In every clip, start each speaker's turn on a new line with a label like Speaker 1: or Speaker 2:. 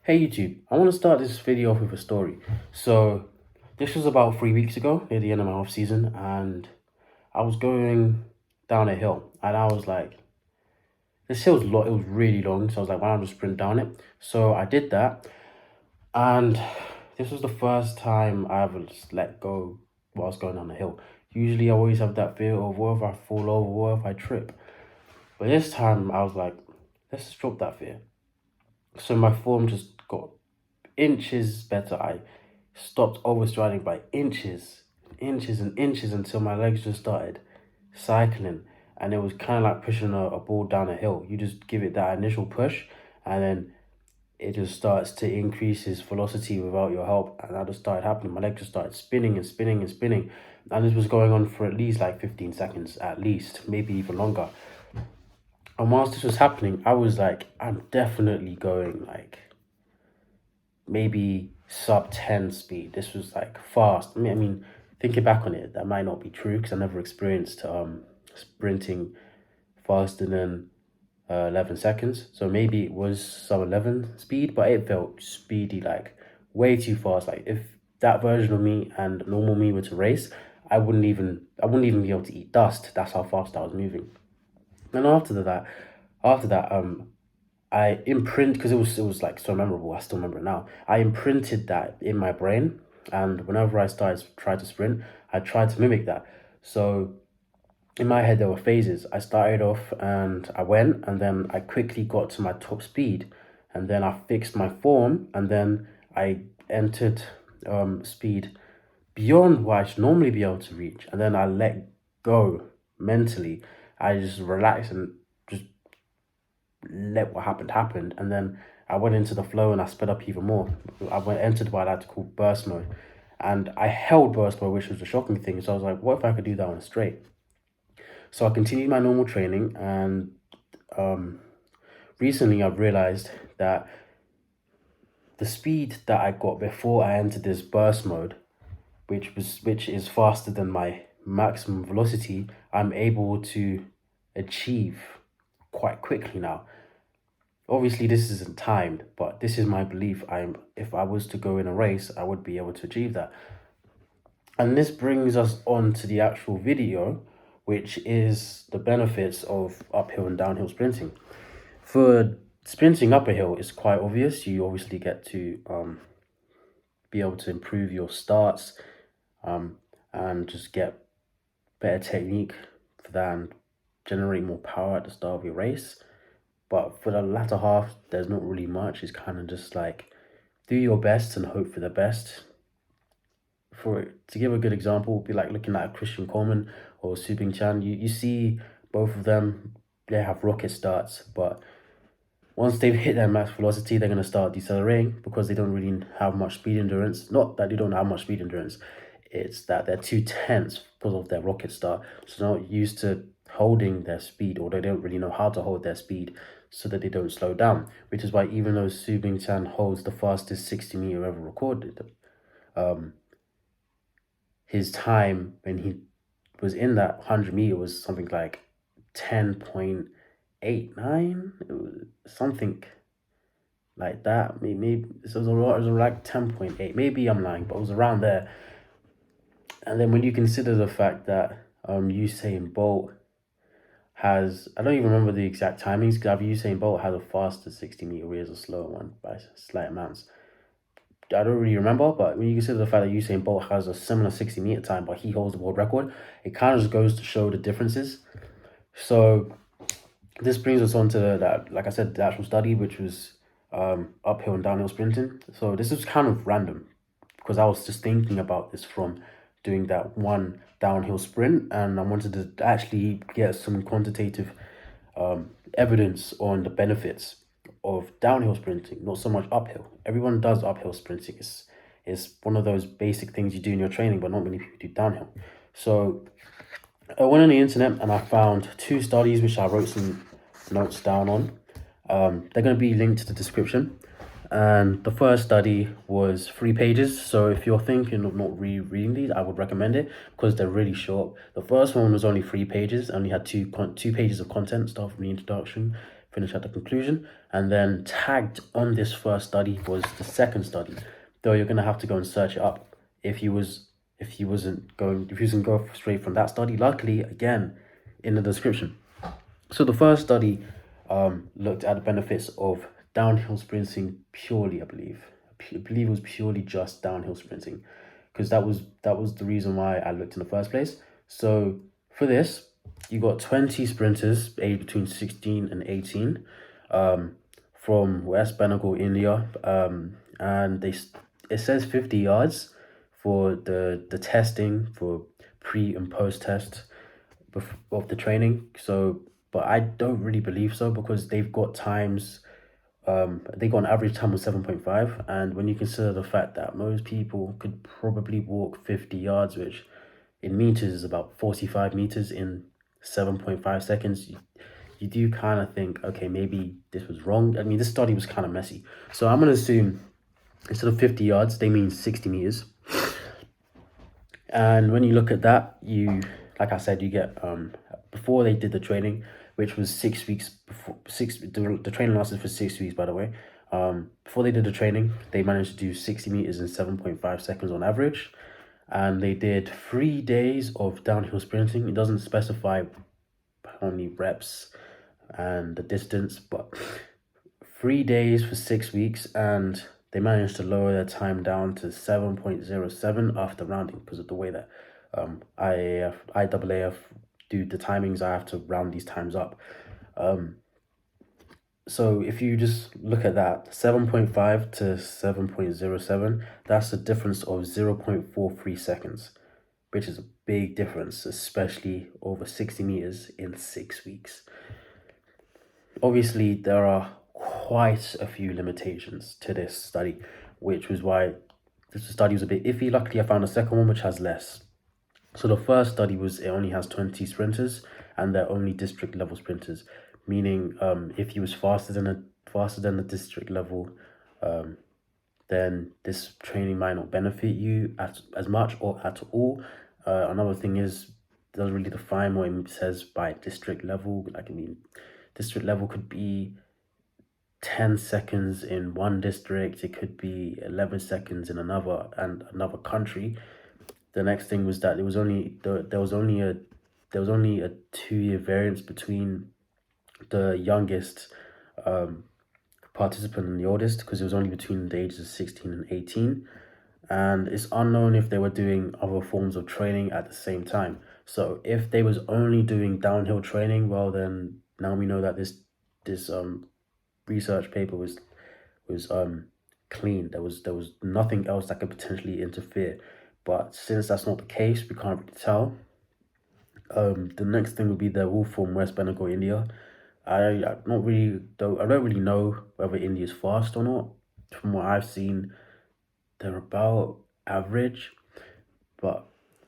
Speaker 1: Hey YouTube, I want to start this video off with a story. So, this was about 3 weeks ago, near the end of my off season, and I was going down a hill, and I was like, this hill's it was really long, so I was like, why don't I just sprint down it? So I did that, and this was the first time I ever just let go while I was going down the hill. Usually I always have that fear of what if I fall over, what if I trip? But this time I was like, let's just drop that fear. So my form just got inches better. I stopped overstriding by inches, inches and inches until my legs just started cycling. And it was kind of like pushing a ball down a hill. You just give it that initial push and then it just starts to increase its velocity without your help. And that just started happening. My leg just started spinning and spinning and spinning. And this was going on for at least like 15 seconds, at least, maybe even longer. And whilst this was happening, I was like, I'm definitely going like maybe sub 10 speed. This was like fast. I mean, thinking back on it, that might not be true because I never experienced sprinting faster than 11 seconds. So maybe it was sub 11 speed, but it felt speedy, like way too fast. Like if that version of me and normal me were to race, I wouldn't even be able to eat dust. That's how fast I was moving. And after that, I imprint because it was like so memorable. I still remember it now. I imprinted that in my brain, and whenever I tried to sprint, I tried to mimic that. So in my head, there were phases. I started off and I went, and then I quickly got to my top speed, and then I fixed my form, and then I entered speed beyond what I should normally be able to reach, and then I let go mentally. I just relaxed and just let what happened happen, and then I went into the flow and I sped up even more. I went entered what I like to call burst mode, and I held burst mode, which was the shocking thing. So I was like, what if I could do that on a straight? So I continued my normal training, and recently I've realized that the speed that I got before I entered this burst mode, which is faster than my maximum velocity, I'm able to achieve quite quickly now. Obviously, this isn't timed, but this is my belief. If I was to go in a race, I would be able to achieve that. And this brings us on to the actual video, which is the benefits of uphill and downhill sprinting. For sprinting up a hill, it's quite obvious. You obviously get to be able to improve your starts and just get better technique for that and generate more power at the start of your race. But for the latter half, there's not really much. It's kind of just like do your best and hope for the best. To give a good example, would be like looking at Christian Coleman or Subing Chan. You see both of them, they have rocket starts, but once they've hit their max velocity, they're going to start decelerating because they don't really have much speed endurance. Not that they don't have much speed endurance, it's that they're too tense because of their rocket start. So they're not used to holding their speed, or they don't really know how to hold their speed so that they don't slow down. Which is why even though Subing Chan holds the fastest 60-meter ever recorded, his time when he was in that 100-meter was something like 10.89. It was something like that. Maybe it was like 10.8. Maybe I'm lying, but it was around there. And then when you consider the fact that Usain Bolt has, I don't even remember the exact timings because Usain Bolt has a faster 60-meter, whereas a slower one by slight amounts. I don't really remember, but when you consider the fact that Usain Bolt has a similar 60-meter time, but he holds the world record, it kind of just goes to show the differences. So this brings us on to that, like I said, the actual study, which was uphill and downhill sprinting. So this is kind of random because I was just thinking about this from doing that one downhill sprint, and I wanted to actually get some quantitative evidence on the benefits of downhill sprinting, not so much uphill. Everyone does uphill sprinting. It's one of those basic things you do in your training, but not many people do downhill. So I went on the internet and I found two studies which I wrote some notes down on. They're going to be linked to the description. And the first study was 3 pages. So if you're thinking of not rereading these, I would recommend it because they're really short. The first one was only 3 pages, only had two pages of content, start from the introduction finish at the conclusion. And then tagged on this first study was the second study, though you're gonna have to go and search it up if he wasn't go straight from that study. Luckily, again, in the description. So the first study looked at the benefits of downhill sprinting purely, I believe. I believe it was purely just downhill sprinting, because that was the reason why I looked in the first place. So for this, you got 20 sprinters aged between 16 and 18 from West Bengal, India. And it says 50 yards for the testing for pre and post test of the training. So, but I don't really believe so, because they've got times. They got an average time of 7.5, and when you consider the fact that most people could probably walk 50 yards, which in meters is about 45 meters in 7.5 seconds, you do kind of think, okay, maybe this was wrong. I mean, this study was kind of messy. So I'm going to assume instead of 50 yards, they mean 60 meters. And when you look at that, like I said, you get, before they did the training, which was 6 weeks before, the training lasted for 6 weeks, by the way. Before they did the training, they managed to do 60 meters in 7.5 seconds on average. And they did 3 days of downhill sprinting. It doesn't specify how many reps and the distance, but 3 days for 6 weeks, and they managed to lower their time down to 7.07 after rounding, because of the way that IAAF do the timings. I have to round these times up. So if you just look at that, 7.5 to 7.07, that's a difference of 0.43 seconds, which is a big difference, especially over 60 meters in 6 weeks. Obviously, there are quite a few limitations to this study, which was why this study was a bit iffy. Luckily, I found a second one which has less. So the first study it only has 20 sprinters, and they're only district level sprinters, meaning if you was faster than the district level, then this training might not benefit you as much or at all. Another thing is, it doesn't really define what it says by district level. Like, I mean, district level could be 10 seconds in one district, it could be 11 seconds in another country. The next thing was that there was only a 2-year variance between the youngest participant and the oldest, because it was only between the ages of 16 and 18, and it's unknown if they were doing other forms of training at the same time. So if they was only doing downhill training, well, then now we know that this research paper was clean. There was nothing else that could potentially interfere. But since that's not the case, we can't really tell. The next thing would be they're all from West Bengal, India. I don't really know whether India's fast or not. From what I've seen, they're about average. But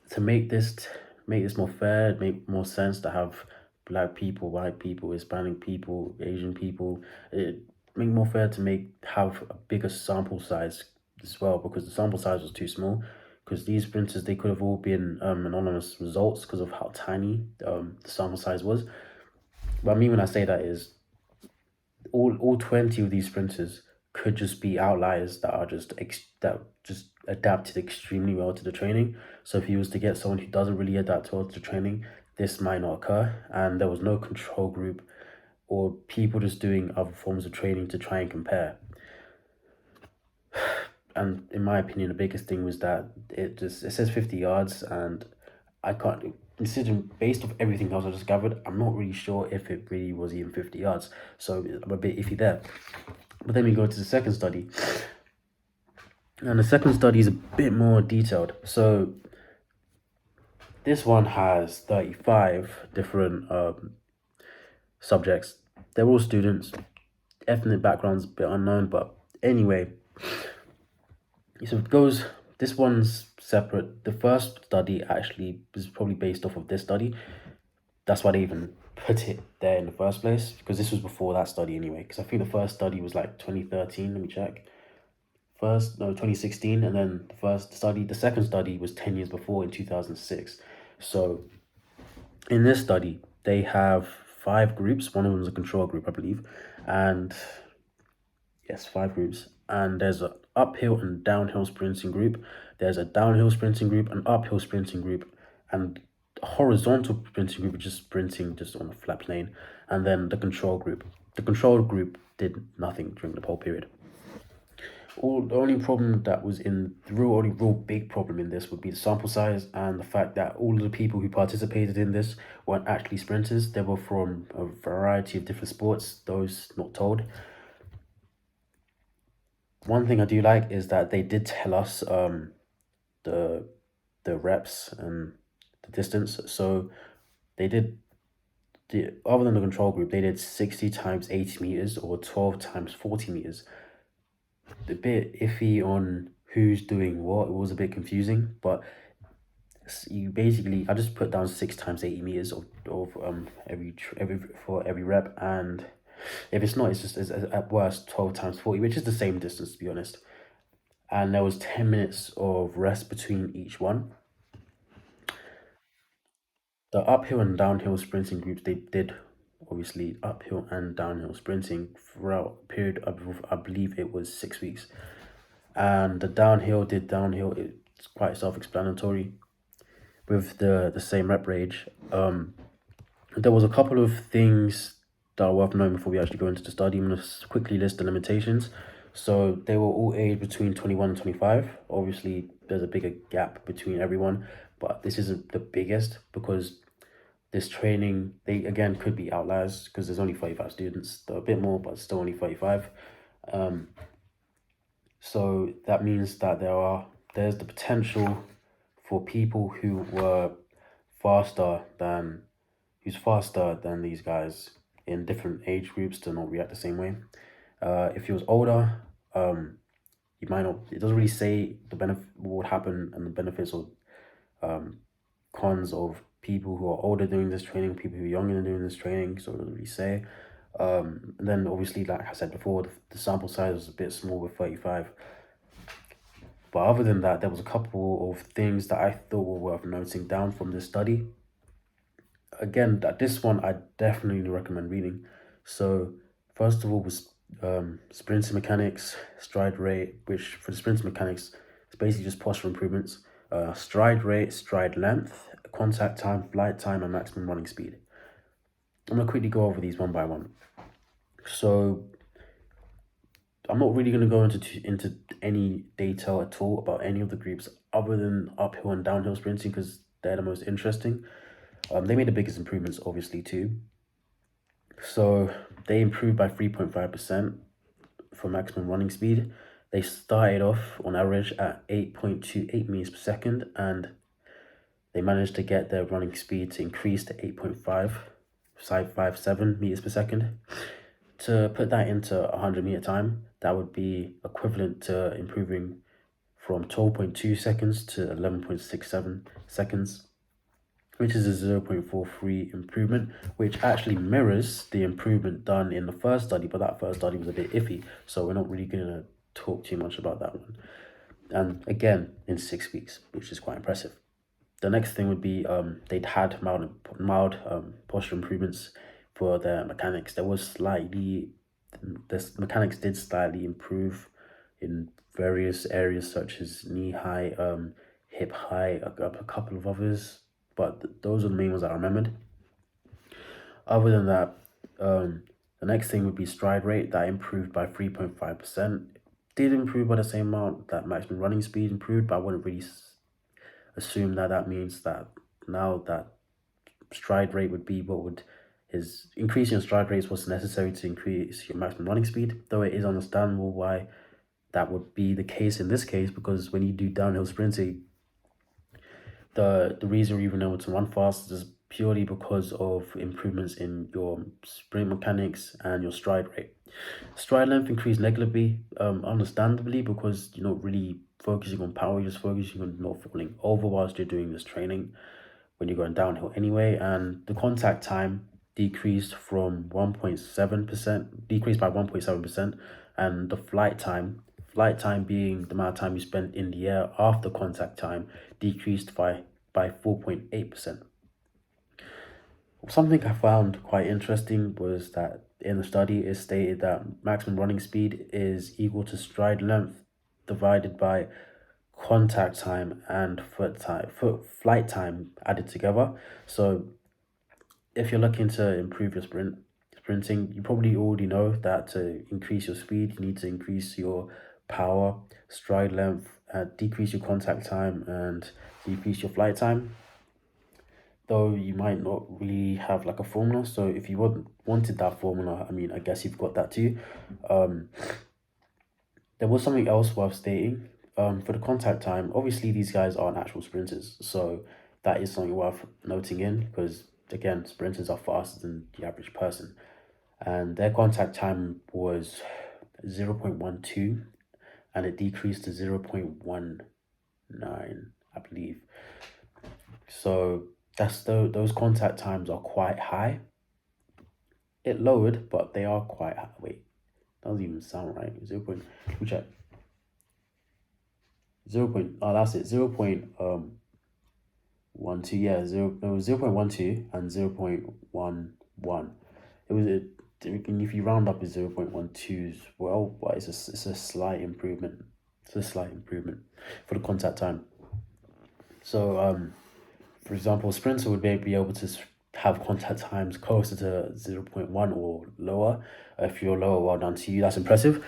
Speaker 1: to make this more fair, make more sense to have Black people, white people, Hispanic people, Asian people, it make more fair to have a bigger sample size as well, because the sample size was too small. Because these sprinters, they could have all been anonymous results because of how tiny the sample size was. But I mean, when I say that, is all 20 of these sprinters could just be outliers that are just adapted extremely well to the training. So if you was to get someone who doesn't really adapt well to the training, this might not occur. And there was no control group or people just doing other forms of training to try and compare. And in my opinion, the biggest thing was that it says 50 yards, and I can't, considering based off everything else I just gathered, I'm not really sure if it really was even 50 yards. So I'm a bit iffy there. But then we go to the second study. And the second study is a bit more detailed. So this one has 35 different subjects. They're all students. Ethnic background's a bit unknown, but anyway. So it goes, this one's separate. The first study actually is probably based off of this study. That's why they even put it there in the first place, because this was before that study anyway. Because I think the first study was like 2013, let me check. 2016, and then the second study was 10 years before, in 2006. So in this study, they have 5 groups. One of them is a control group, I believe. And yes, 5 groups. And there's an uphill and downhill sprinting group. There's a downhill sprinting group, an uphill sprinting group, and a horizontal sprinting group, which is sprinting just on a flat plane. And then the control group. The control group did nothing during the whole period. The only problem that was in the only real big problem in this would be the sample size and the fact that all of the people who participated in this weren't actually sprinters. They were from a variety of different sports, those not told. One thing I do like is that they did tell us the reps and the distance. So they did other than the control group, they did 60 times 80 meters or 12 times 40 meters. A bit iffy on who's doing what. It was a bit confusing, but you basically, I just put down 6 times 80 meters of every rep, and if it's not, it's just at worst 12 times 40, which is the same distance, to be honest. And there was 10 minutes of rest between each one. The uphill and downhill sprinting groups, they did obviously uphill and downhill sprinting throughout a period of, I believe it was 6 weeks. And the downhill did downhill. It's quite self-explanatory with the same rep range. There was a couple of things that are worth knowing before we actually go into the study. I'm going to quickly list the limitations. So they were all aged between 21 and 25. Obviously, there's a bigger gap between everyone, but this isn't the biggest because this training, they again could be outliers because there's only 35 students. They're a bit more, but still only 35. So that means that there's the potential for people who's faster than these guys in different age groups to not react the same way. If he was older, you might not. It doesn't really say the benefit, what would happen, and the benefits or cons of people who are older doing this training, people who are younger doing this training. So it doesn't really say. And then obviously, like I said before, the sample size was a bit small with 35. But other than that, there was a couple of things that I thought were worth noting down from this study. Again, that this one I definitely recommend reading. So first of all was sprinting mechanics, stride rate, which for the sprinting mechanics, it's basically just posture improvements. Stride rate, stride length, contact time, flight time, and maximum running speed. I'm going to quickly go over these one by one. So I'm not really going to go into any detail at all about any of the groups other than uphill and downhill sprinting because they're the most interesting. They made the biggest improvements, obviously, too. So they improved by 3.5% for maximum running speed. They started off on average at 8.28 meters per second, and they managed to get their running speed to increase to 8.557 meters per second. To put that into 100 meter time, that would be equivalent to improving from 12.2 seconds to 11.67 seconds, which is a 0.43 improvement, which actually mirrors the improvement done in the first study, but that first study was a bit iffy, so we're not really going to talk too much about that one. And again, in 6 weeks, which is quite impressive. The next thing would be they'd had mild posture improvements for their mechanics. The mechanics did slightly improve in various areas such as knee high, hip high, a couple of others, but those are the main ones that I remembered. Other than that, the next thing would be stride rate. That improved by 3.5%. Did improve by the same amount that maximum running speed improved, but I wouldn't really assume that means that now that stride rate would be increasing your stride rate is what's necessary to increase your maximum running speed, though it is understandable why that would be the case in this case, because when you do downhill sprinting, the reason you're even able to run fast is purely because of improvements in your sprint mechanics and your stride rate. Stride length increased negatively, understandably, because you're not really focusing on power, you're just focusing on not falling over whilst you're doing this training when you're going downhill anyway. And the contact time decreased by 1.7%, and the flight time being the amount of time you spent in the air after contact time, decreased by 4.8%. Something I found quite interesting was that in the study it stated that maximum running speed is equal to stride length divided by contact time and foot flight time added together. So if you're looking to improve your sprinting, you probably already know that to increase your speed, you need to increase your power, stride length, decrease your contact time, and decrease your flight time. Though you might not really have like a formula. So if you wanted that formula, I mean, I guess you've got that too. Um, there was something else worth stating. For the contact time, obviously these guys aren't actual sprinters, so that is something worth noting in because again, sprinters are faster than the average person, and their contact time was 0.12 and it decreased to 0.19, I believe. So those contact times are quite high. It lowered, but they are quite high. Wait, that doesn't even sound right. 0. Let me check. 0. Oh, that's it. 0.12. Yeah, 0.12 and 0.11. It was a, if you round up, it's 0.12 as well, but it's a slight improvement. It's a slight improvement for the contact time. So for example, a sprinter would be able to have contact times closer to 0.1 or lower. If you're lower, well done to you. That's impressive.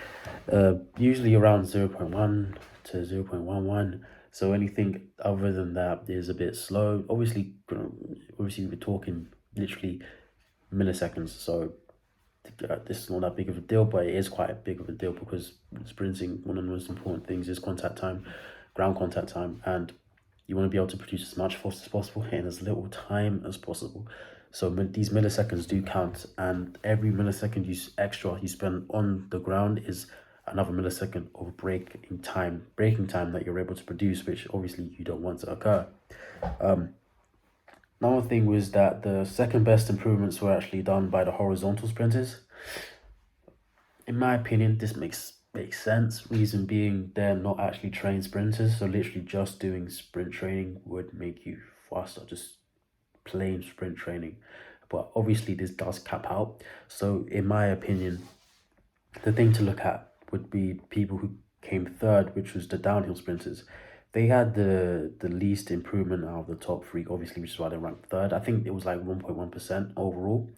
Speaker 1: Usually around 0.1 to 0.11. So anything other than that is a bit slow. Obviously, we're talking literally milliseconds. So this is not that big of a deal, but it is quite a big of a deal because sprinting, one of the most important things is contact time, ground contact time, and you want to be able to produce as much force as possible in as little time as possible. So these milliseconds do count, and every millisecond extra you spend on the ground is another millisecond of breaking time that you're able to produce, which obviously you don't want to occur. Another thing was that the second best improvements were actually done by the horizontal sprinters. In my opinion, this makes sense. Reason being, they're not actually trained sprinters, so literally just doing sprint training would make you faster, just plain sprint training. But obviously, this does cap out. So, in my opinion, the thing to look at would be people who came third, which was the downhill sprinters. They had the least improvement out of the top three, obviously, which is why they ranked third. I think it was like 1.1% overall.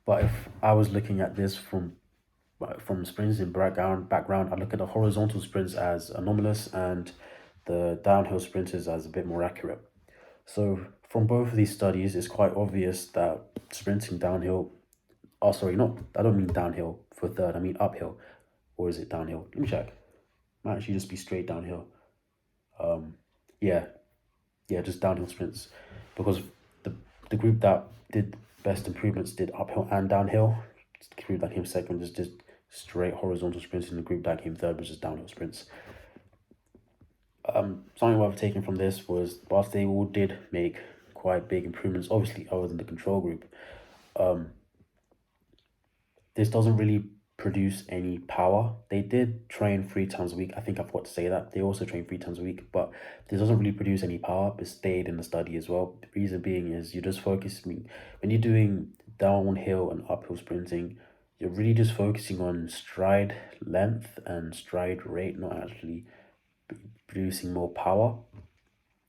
Speaker 1: But if I was looking at this from sprints in background, I look at the horizontal sprints as anomalous and the downhill sprinters as a bit more accurate. So from both of these studies, it's quite obvious that sprinting downhill, oh sorry, not, I don't mean downhill for third, I mean uphill. Or is it downhill? Let me check. Might actually just be straight downhill. Yeah, just downhill sprints. Because the group that did best improvements did uphill and downhill. The group that came second just did straight horizontal sprints, and the group that came third was just downhill sprints. Something worth taking from this was, whilst they all did make quite big improvements, obviously other than the control group, this doesn't really produce any power. They did train 3 times a week. I think I forgot to say that. They also train 3 times a week, but this doesn't really produce any power. It stayed in the study as well. The reason being is you're just focusing, when you're doing downhill and uphill sprinting, you're really just focusing on stride length and stride rate, not actually producing more power.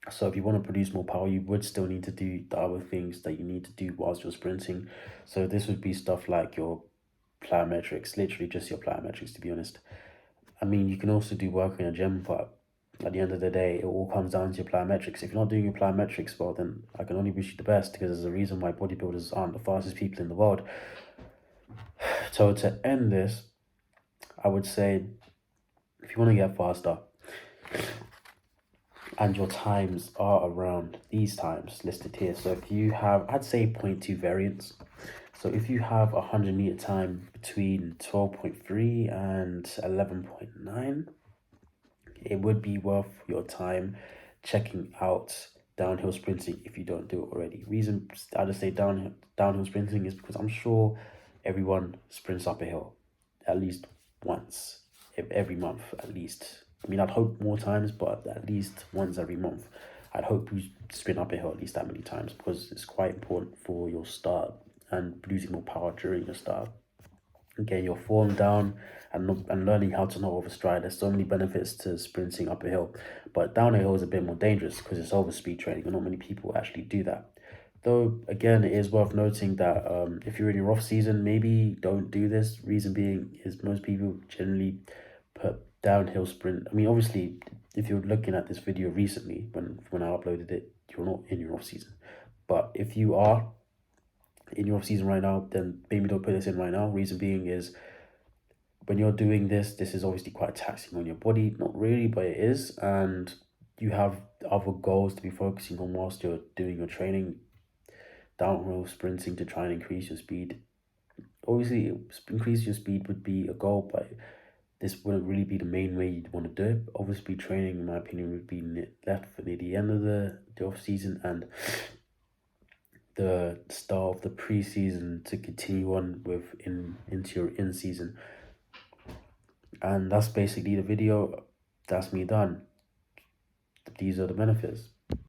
Speaker 1: So if you want to produce more power, you would still need to do the other things that you need to do whilst you're sprinting. So this would be stuff like your plyometrics, literally just your plyometrics, to be honest. I mean, you can also do work in a gym, but at the end of the day, it all comes down to your plyometrics. If you're not doing your plyometrics well, then I can only wish you the best, because there's a reason why bodybuilders aren't the fastest people in the world. So to end this, I would say, if you want to get faster and your times are around these times listed here, so if you have, I'd say 0.2 variance. So if you have a 100-meter time between 12.3 and 11.9, it would be worth your time checking out downhill sprinting if you don't do it already. Reason I just say downhill sprinting is because I'm sure everyone sprints up a hill at least once every month at least. I mean, I'd hope more times, but at least once every month. I'd hope you sprint up a hill at least that many times, because it's quite important for your start and losing more power during your start. Getting your form down and learning how to not overstride. There's so many benefits to sprinting up a hill, but down a hill is a bit more dangerous because it's over speed training, and not many people actually do that. Though again, it is worth noting that if you're in your off season, maybe don't do this. Reason being is most people generally put downhill sprint. I mean, obviously, if you're looking at this video recently, when I uploaded it, you're not in your off season. But if you are in your off season right now, then maybe don't put this in right now. Reason being is when you're doing this is obviously quite taxing on your body. Not really, but it is, and you have other goals to be focusing on whilst you're doing your training. Downhill sprinting to try and increase your speed. Obviously, increase your speed would be a goal, but this wouldn't really be the main way you'd want to do it. Obviously, training, in my opinion, would be left for near the end of the off season and the start of the pre-season to continue on with into your in season. And that's basically the video. That's me done. These are the benefits.